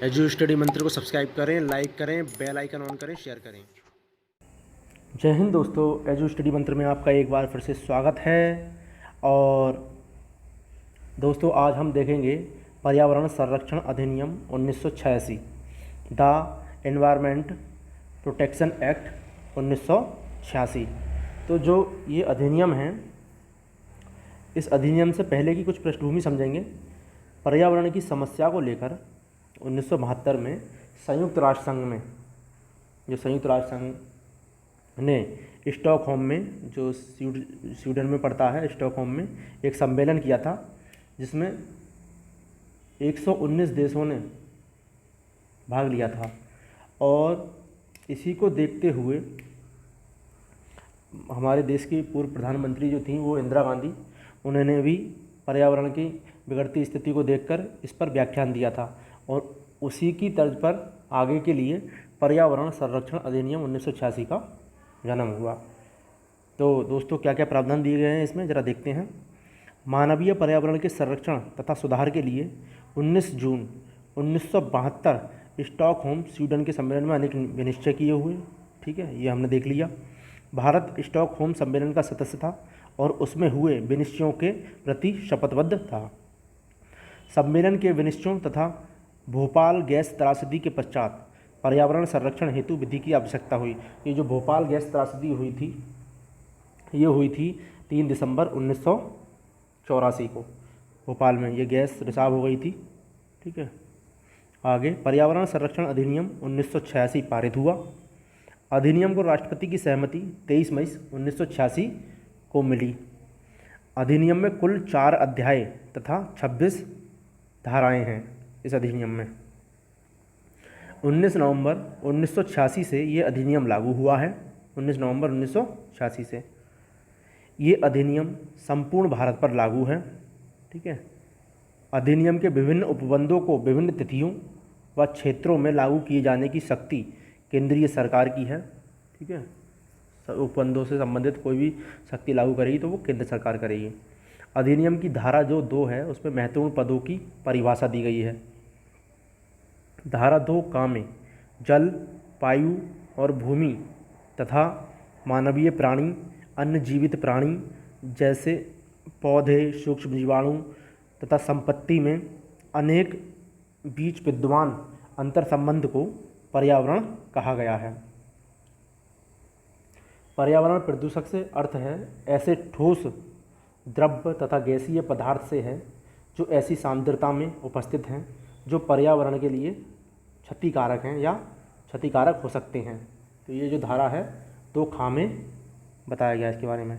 Edu study मंत्र को subscribe करें, लाइक करें, बेल आइकन ऑन करें, शेयर करें। जय हिंद दोस्तों, एजू स्टडी मंत्र में आपका एक बार फिर से स्वागत है। और दोस्तों आज हम देखेंगे पर्यावरण संरक्षण अधिनियम 1986, द एनवायरनमेंट प्रोटेक्शन एक्ट 1986। तो जो ये अधिनियम है, इस अधिनियम से पहले की कुछ पृष्ठभूमि समझेंगे। पर्यावरण की समस्या को लेकर 1972 में संयुक्त राष्ट्र संघ में, जो संयुक्त राष्ट्र संघ ने स्टॉकहोम में, जो स्वीडन में पड़ता है, स्टॉकहोम में एक सम्मेलन किया था, जिसमें 119 देशों ने भाग लिया था। और इसी को देखते हुए हमारे देश की पूर्व प्रधानमंत्री जो थी वो इंदिरा गांधी, उन्होंने भी पर्यावरण की बिगड़ती स्थिति को देखकर इस पर व्याख्यान दिया था। और उसी की तर्ज पर आगे के लिए पर्यावरण संरक्षण अधिनियम 1986 का जन्म हुआ। तो दोस्तों क्या क्या प्रावधान दिए गए हैं इसमें ज़रा देखते हैं। मानवीय पर्यावरण के संरक्षण तथा सुधार के लिए 19 जून 1972 स्टॉकहोम स्वीडन के सम्मेलन में अनेक विनिश्चय किए हुए। ठीक है, ये हमने देख लिया। भारत स्टॉकहोम सम्मेलन का सदस्य था और उसमें हुए विनिश्चयों के प्रति शपथबद्ध था। सम्मेलन के विनिश्चयों तथा भोपाल गैस त्रासदी के पश्चात पर्यावरण संरक्षण हेतु विधि की आवश्यकता हुई। ये जो भोपाल गैस त्रासदी हुई थी, ये हुई थी 3 दिसंबर 1984 को। भोपाल में ये गैस रिसाव हो गई थी। ठीक है, आगे पर्यावरण संरक्षण अधिनियम 1986 पारित हुआ। अधिनियम को राष्ट्रपति की सहमति 23 मई 1986 को मिली। अधिनियम में कुल 4 अध्याय तथा 26 धाराएं हैं। इस अधिनियम में 19 नवंबर 1986 से ये अधिनियम लागू हुआ है। 19 नवंबर 1986 से ये अधिनियम संपूर्ण भारत पर लागू है। ठीक है, अधिनियम के विभिन्न उपबंधों को विभिन्न तिथियों व क्षेत्रों में लागू किए जाने की शक्ति केंद्रीय सरकार की है। ठीक है, उपबंधों से संबंधित कोई भी शक्ति लागू करेगी तो वो केंद्र सरकार करेगी। अधिनियम की धारा जो 2 है, उसमें महत्वपूर्ण पदों की परिभाषा दी गई है। धारा 2 का में जल, वायु और भूमि तथा मानवीय प्राणी, अन्य जीवित प्राणी जैसे पौधे, सूक्ष्म जीवाणु तथा संपत्ति में अनेक बीच विद्यमान अंतर संबंध को पर्यावरण कहा गया है। पर्यावरण प्रदूषक से अर्थ है ऐसे ठोस, द्रव्य तथा गैसीय पदार्थ से है जो ऐसी सांद्रता में उपस्थित हैं जो पर्यावरण के लिए क्षतिकारक हैं या क्षतिकारक हो सकते हैं। तो ये जो धारा है 2 खा में बताया गया इसके बारे में।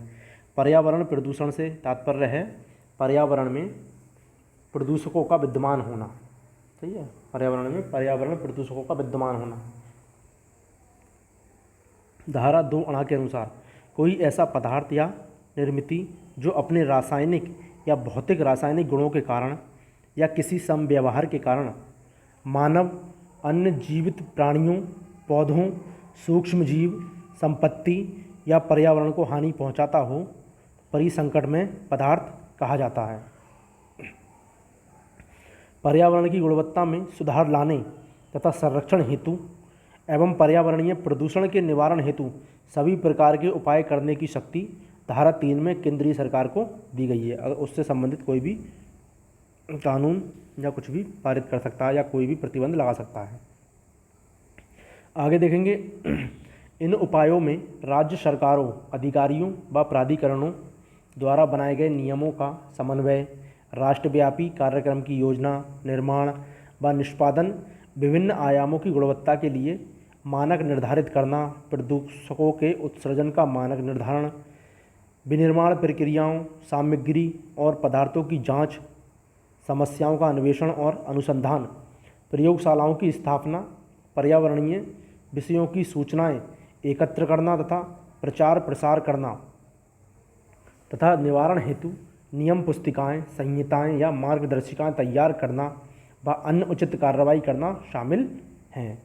पर्यावरण प्रदूषण से तात्पर्य है पर्यावरण में प्रदूषकों का विद्यमान होना। सही है, पर्यावरण में पर्यावरण प्रदूषकों का विद्यमान होना। धारा 2 अणा के अनुसार कोई ऐसा पदार्थ या निर्मिति जो अपने रासायनिक या भौतिक रासायनिक गुणों के कारण या किसी समव्यवहार के कारण मानव, अन्य जीवित प्राणियों, पौधों, सूक्ष्म जीव, संपत्ति या पर्यावरण को हानि पहुंचाता हो, परिसंकट में पदार्थ कहा जाता है। पर्यावरण की गुणवत्ता में सुधार लाने तथा संरक्षण हेतु एवं पर्यावरणीय प्रदूषण के निवारण हेतु सभी प्रकार के उपाय करने की शक्ति धारा 3 में केंद्रीय सरकार को दी गई है। अगर उससे संबंधित कोई भी कानून या कुछ भी पारित कर सकता है या कोई भी प्रतिबंध लगा सकता है। आगे देखेंगे, इन उपायों में राज्य सरकारों, अधिकारियों व प्राधिकरणों द्वारा बनाए गए नियमों का समन्वय, राष्ट्रव्यापी कार्यक्रम की योजना, निर्माण व निष्पादन, विभिन्न आयामों की गुणवत्ता के लिए मानक निर्धारित करना, प्रदूषकों के उत्सर्जन का मानक निर्धारण, विनिर्माण प्रक्रियाओं, सामग्री और पदार्थों की जांच, समस्याओं का अन्वेषण और अनुसंधान, प्रयोगशालाओं की स्थापना, पर्यावरणीय विषयों की सूचनाएं एकत्र करना तथा प्रचार प्रसार करना तथा निवारण हेतु नियम पुस्तिकाएं, संहिताएं या मार्गदर्शिकाएं तैयार करना व अन्य उचित कार्रवाई करना शामिल हैं।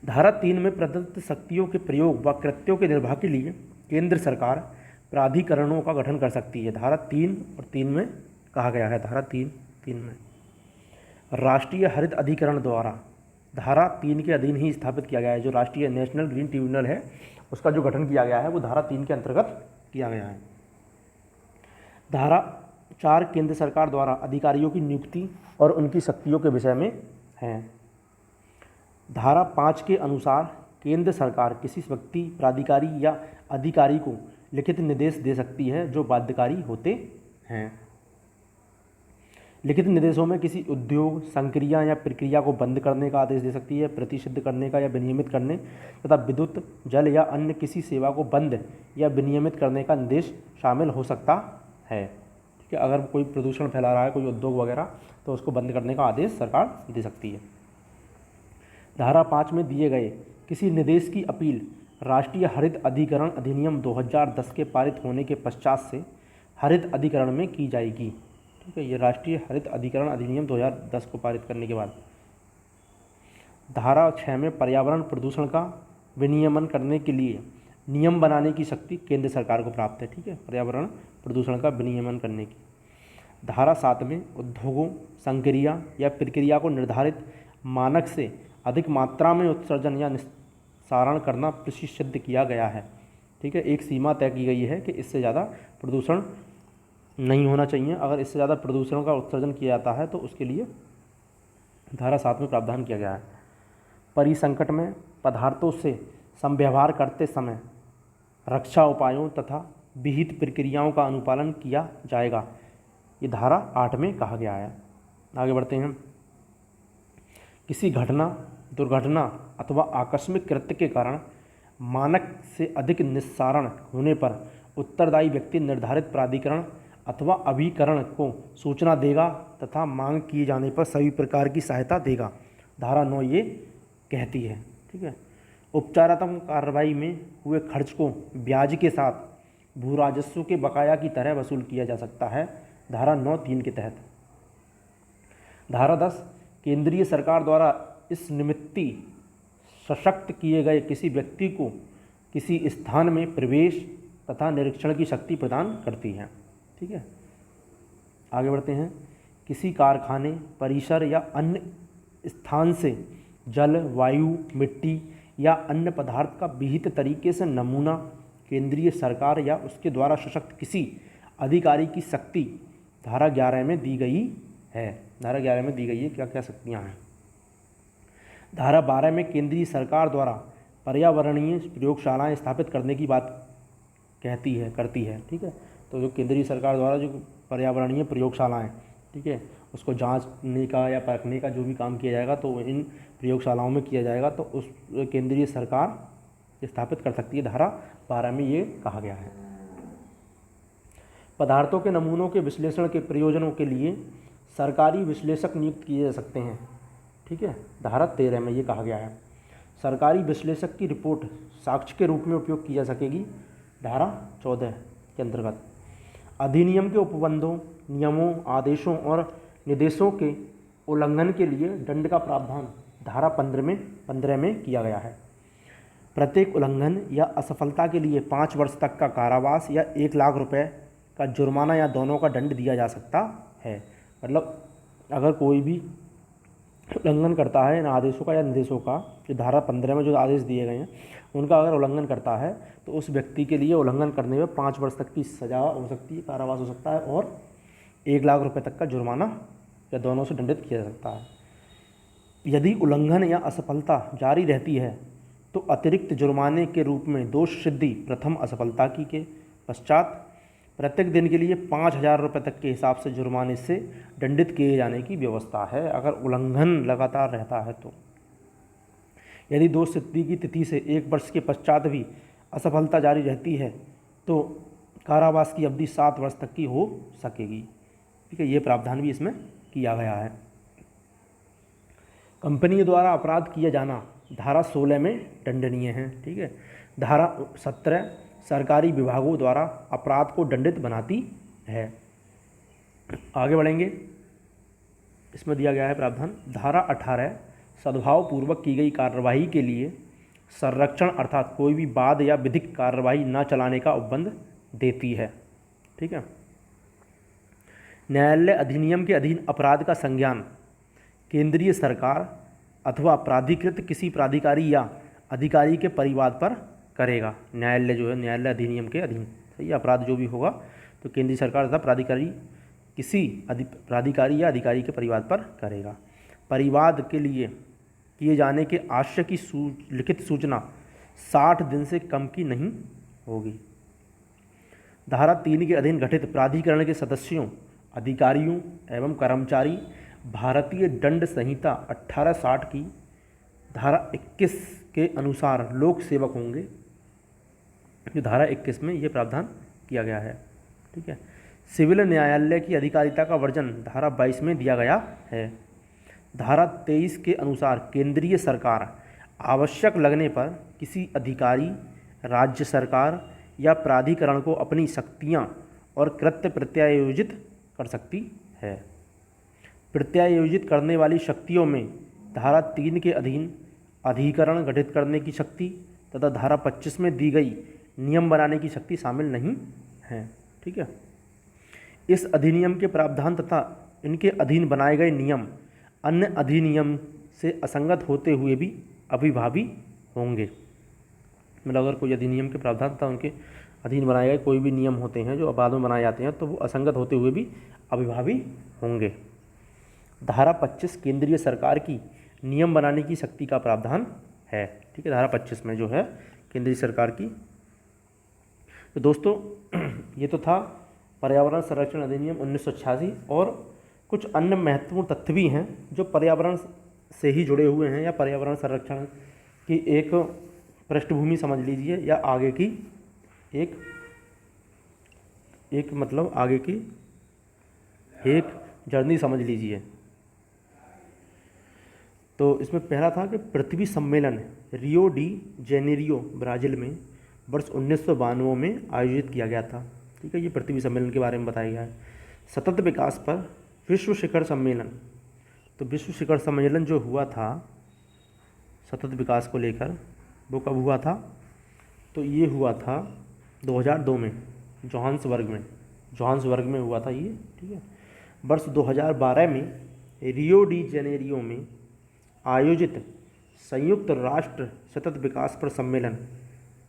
धारा 3 में प्रदत्त शक्तियों के प्रयोग व कृत्यों के निर्वाह के लिए केंद्र सरकार प्राधिकरणों का गठन कर सकती है। धारा 3 और 3 में कहा गया है। धारा 3 में राष्ट्रीय हरित अधिकरण द्वारा धारा 3 के अधीन ही स्थापित किया गया है। जो राष्ट्रीय नेशनल ग्रीन ट्रिब्यूनल है उसका जो गठन किया गया है वो धारा 3 के अंतर्गत किया गया है। धारा 4 केंद्र सरकार द्वारा अधिकारियों की नियुक्ति और उनकी शक्तियों के विषय में है। धारा 5 के अनुसार केंद्र सरकार किसी व्यक्ति, प्राधिकारी या अधिकारी को लिखित निर्देश दे सकती है जो बाध्यकारी होते हैं। लिखित निर्देशों में किसी उद्योग, संक्रिया या प्रक्रिया को बंद करने का आदेश दे सकती है, प्रतिषिद्ध करने का या विनियमित करने तथा विद्युत, जल या अन्य किसी सेवा को बंद या विनियमित करने का निर्देश शामिल हो सकता है। ठीक है, अगर कोई प्रदूषण फैला रहा है, कोई उद्योग वगैरह, तो उसको बंद करने का आदेश सरकार दे सकती है। धारा 5 में दिए गए किसी निर्देश की अपील राष्ट्रीय हरित अधिकरण अधिनियम 2010 के पारित होने के पश्चात से हरित अधिकरण में की जाएगी। ठीक है, ये राष्ट्रीय हरित अधिकरण अधिनियम 2010 को पारित करने के बाद। धारा 6 में पर्यावरण प्रदूषण का विनियमन करने के लिए नियम बनाने की शक्ति केंद्र सरकार को प्राप्त है। ठीक है, पर्यावरण प्रदूषण का विनियमन करने की। धारा 7 में उद्योगों, संक्रिया या प्रक्रिया को निर्धारित मानक से अधिक मात्रा में उत्सर्जन या निस्सारण करना प्रतिषिद्ध किया गया है। ठीक है, एक सीमा तय की गई है कि इससे ज़्यादा प्रदूषण नहीं होना चाहिए। अगर इससे ज़्यादा प्रदूषण का उत्सर्जन किया जाता है तो उसके लिए धारा 7 में प्रावधान किया गया है। परिसंकट में पदार्थों से समव्यवहार करते समय रक्षा उपायों तथा विहित प्रक्रियाओं का अनुपालन किया जाएगा, ये धारा 8 में कहा गया है। आगे बढ़ते हैं। किसी घटना, दुर्घटना अथवा आकस्मिक कृत्य के कारण मानक से अधिक निस्सारण होने पर उत्तरदायी व्यक्ति निर्धारित प्राधिकरण अथवा अभिकरण को सूचना देगा तथा मांग किए जाने पर सभी प्रकार की सहायता देगा। धारा 9 ये कहती है। ठीक है, उपचारात्मक कार्रवाई में हुए खर्च को ब्याज के साथ भू राजस्व के बकाया की तरह वसूल किया जा सकता है। धारा 9(3) के तहत। धारा 10 केंद्रीय सरकार द्वारा इस निमित्त सशक्त किए गए किसी व्यक्ति को किसी स्थान में प्रवेश तथा निरीक्षण की शक्ति प्रदान करती है। ठीक है, आगे बढ़ते हैं। किसी कारखाने, परिसर या अन्य स्थान से जल, वायु, मिट्टी या अन्य पदार्थ का विहित तरीके से नमूना केंद्रीय सरकार या उसके द्वारा सशक्त किसी अधिकारी की शक्ति धारा 11 में दी गई है। धारा 11 में दी गई है क्या क्या शक्तियाँ हैं। धारा 12 में केंद्रीय सरकार द्वारा पर्यावरणीय प्रयोगशालाएं स्थापित करने की बात करती है। ठीक है, तो जो केंद्रीय सरकार द्वारा जो पर्यावरणीय प्रयोगशालाएं, ठीक है, उसको जांचने का या परखने का जो भी काम किया जाएगा तो इन प्रयोगशालाओं में किया जाएगा, तो उस केंद्रीय सरकार स्थापित कर सकती है। धारा 12 में ये कहा गया है। पदार्थों के नमूनों के विश्लेषण के प्रयोजनों के लिए सरकारी विश्लेषक नियुक्त किए जा सकते हैं। ठीक है, धारा 13 में ये कहा गया है। सरकारी विश्लेषक की रिपोर्ट साक्ष्य के रूप में उपयोग की जा सकेगी। धारा 14 के अंतर्गत। अधिनियम के उपबंधों, नियमों, आदेशों और निर्देशों के उल्लंघन के लिए दंड का प्रावधान धारा 15 में किया गया है। प्रत्येक उल्लंघन या असफलता के लिए 5 वर्ष तक का कारावास या 1 लाख रुपए का जुर्माना या दोनों का दंड दिया जा सकता है। मतलब अगर कोई भी उल्लंघन करता है इन आदेशों का या निर्देशों का, जो धारा 15 में जो आदेश दिए गए हैं उनका अगर उल्लंघन करता है तो उस व्यक्ति के लिए उल्लंघन करने में 5 वर्ष तक की सजा हो सकती है, कारावास हो सकता है और 1 लाख रुपए तक का जुर्माना या दोनों से दंडित किया जा सकता है। यदि उल्लंघन या असफलता जारी रहती है तो अतिरिक्त जुर्माने के रूप में दोष सिद्धि प्रथम असफलता की के पश्चात प्रत्येक दिन के लिए 5,000 रुपये तक के हिसाब से जुर्माने से दंडित किए जाने की व्यवस्था है, अगर उल्लंघन लगातार रहता है तो। यदि दोष सिद्धि की तिथि से 1 वर्ष के पश्चात भी असफलता जारी रहती है तो कारावास की अवधि 7 वर्ष तक की हो सकेगी। ठीक है, ये प्रावधान भी इसमें किया गया है। कंपनी द्वारा अपराध किया जाना धारा 16 में दंडनीय है। ठीक है, धारा 17 सरकारी विभागों द्वारा अपराध को दंडित बनाती है। आगे बढ़ेंगे, इसमें दिया गया है प्रावधान। धारा 18 सद्भावपूर्वक की गई कार्यवाही के लिए संरक्षण अर्थात कोई भी वाद या विधिक कार्यवाही न चलाने का उपबंध देती है। ठीक है, न्यायालय अधिनियम के अधीन अपराध का संज्ञान केंद्रीय सरकार अथवा प्राधिकृत किसी प्राधिकारी या अधिकारी के परिवाद पर करेगा। न्यायालय जो है न्यायालय अधिनियम के अधीन, सही, अपराध जो भी होगा तो केंद्रीय सरकार तथा प्राधिकारी किसी प्राधिकारी या अधिकारी के परिवाद पर करेगा। परिवाद के लिए किए जाने के आशय की लिखित सूचना 60 दिन से कम की नहीं होगी। धारा 3 के अधीन गठित प्राधिकरण के सदस्यों, अधिकारियों एवं कर्मचारी भारतीय दंड संहिता 1860 की धारा 21 के अनुसार लोक सेवक होंगे। जो धारा 21 में ये प्रावधान किया गया है, ठीक है। सिविल न्यायालय की अधिकारिता का वर्णन धारा 22 में दिया गया है। धारा 23 के अनुसार केंद्रीय सरकार आवश्यक लगने पर किसी अधिकारी, राज्य सरकार या प्राधिकरण को अपनी शक्तियाँ और कृत्य प्रत्यायोजित कर सकती है। प्रत्यायोजित करने वाली शक्तियों में धारा 3 के अधीन अधिकरण गठित करने की शक्ति तथा धारा 25 में दी गई नियम बनाने की शक्ति शामिल नहीं है, ठीक है। इस अधिनियम के प्रावधान तथा इनके अधीन बनाए गए नियम अन्य अधिनियम से असंगत होते हुए भी अभिभावी होंगे। मतलब अगर कोई अधिनियम के प्रावधान तथा उनके अधीन बनाए गए कोई भी नियम होते हैं जो बाद में बनाए जाते हैं तो वो असंगत होते हुए भी अभिभावी होंगे। धारा 25 केंद्रीय सरकार की नियम बनाने की शक्ति का प्रावधान है, ठीक है। धारा 25 में जो है केंद्रीय सरकार की। तो दोस्तों ये तो था पर्यावरण संरक्षण अधिनियम 1986 और कुछ अन्य महत्वपूर्ण तथ्य भी हैं जो पर्यावरण से ही जुड़े हुए हैं या पर्यावरण संरक्षण की एक पृष्ठभूमि समझ लीजिए या आगे की एक मतलब आगे की एक जर्नी समझ लीजिए। तो इसमें पहला था कि पृथ्वी सम्मेलन रियो डी जेनेरियो ब्राज़ील में वर्ष 1992 में आयोजित किया गया था, ठीक है। ये पृथ्वी सम्मेलन के बारे में बताया गया है। सतत विकास पर विश्व शिखर सम्मेलन, तो विश्व शिखर सम्मेलन जो हुआ था सतत विकास को लेकर वो कब हुआ था? तो ये हुआ था 2002 में जोहान्सबर्ग में हुआ था ये, ठीक है। वर्ष 2012 में रियो डी जेनेरियो में आयोजित संयुक्त राष्ट्र सतत विकास पर सम्मेलन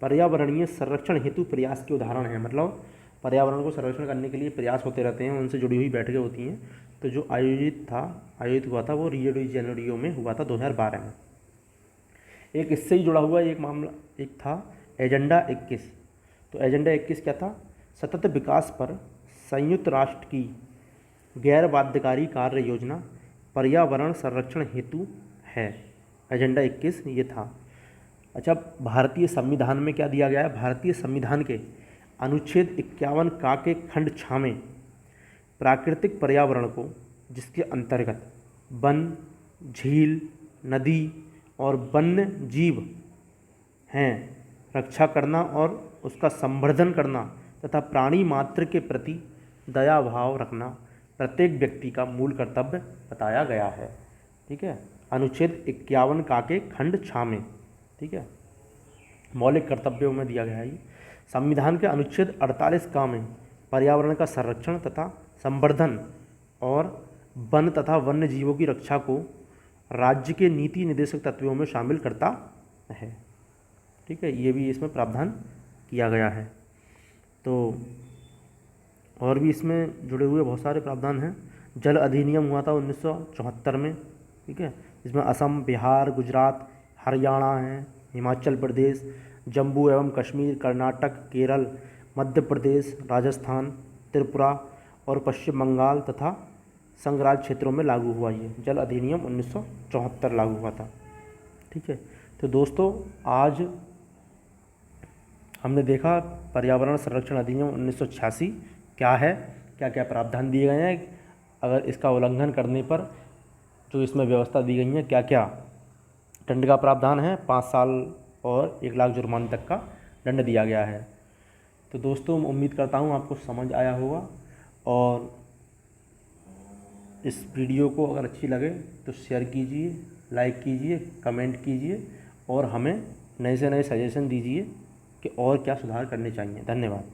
पर्यावरणीय संरक्षण हेतु प्रयास के उदाहरण हैं। मतलब पर्यावरण को संरक्षण करने के लिए प्रयास होते रहते हैं, उनसे जुड़ी हुई बैठकें होती हैं। तो जो आयोजित हुआ था वो रियो डी जेनेरियो में हुआ था 2012 में। एक इससे ही जुड़ा हुआ एक मामला एक था एजेंडा 21। तो एजेंडा 21 क्या था? सतत विकास पर संयुक्त राष्ट्र की गैर बाध्यकारी कार्य योजना पर्यावरण संरक्षण हेतु है। एजेंडा 21 ये था। अच्छा, भारतीय संविधान में क्या दिया गया है? भारतीय संविधान के अनुच्छेद 51 का के खंड 6 में प्राकृतिक पर्यावरण को, जिसके अंतर्गत वन, झील, नदी और वन्य जीव हैं, रक्षा करना और उसका संवर्धन करना तथा प्राणी मात्र के प्रति दया भाव रखना प्रत्येक व्यक्ति का मूल कर्तव्य बताया गया है, ठीक है। अनुच्छेद 51 का के खंड 6 में, ठीक है, मौलिक कर्तव्यों में दिया गया है ये। संविधान के अनुच्छेद 48 का में पर्यावरण का संरक्षण तथा संवर्धन और वन तथा वन्य जीवों की रक्षा को राज्य के नीति निर्देशक तत्वों में शामिल करता है, ठीक है। ये भी इसमें प्रावधान किया गया है। तो और भी इसमें जुड़े हुए बहुत सारे प्रावधान हैं। जल अधिनियम हुआ था 1974 में, ठीक है। इसमें असम, बिहार, गुजरात, हरियाणा है, हिमाचल प्रदेश, जम्मू एवं कश्मीर, कर्नाटक, केरल, मध्य प्रदेश, राजस्थान, त्रिपुरा और पश्चिम बंगाल तथा संघराज्य क्षेत्रों में लागू हुआ। ये जल अधिनियम 1974 लागू हुआ था, ठीक है। तो दोस्तों आज हमने देखा पर्यावरण संरक्षण अधिनियम 1986 क्या है, क्या क्या प्रावधान दिए गए हैं, अगर इसका उल्लंघन करने पर जो इसमें व्यवस्था दी गई है, क्या क्या दंड का प्रावधान है, 5 साल और 1 लाख जुर्माने तक का दंड दिया गया है। तो दोस्तों उम्मीद करता हूँ आपको समझ आया होगा और इस वीडियो को अगर अच्छी लगे तो शेयर कीजिए, लाइक कीजिए, कमेंट कीजिए और हमें नए से नए सजेशन दीजिए कि और क्या सुधार करने चाहिए। धन्यवाद।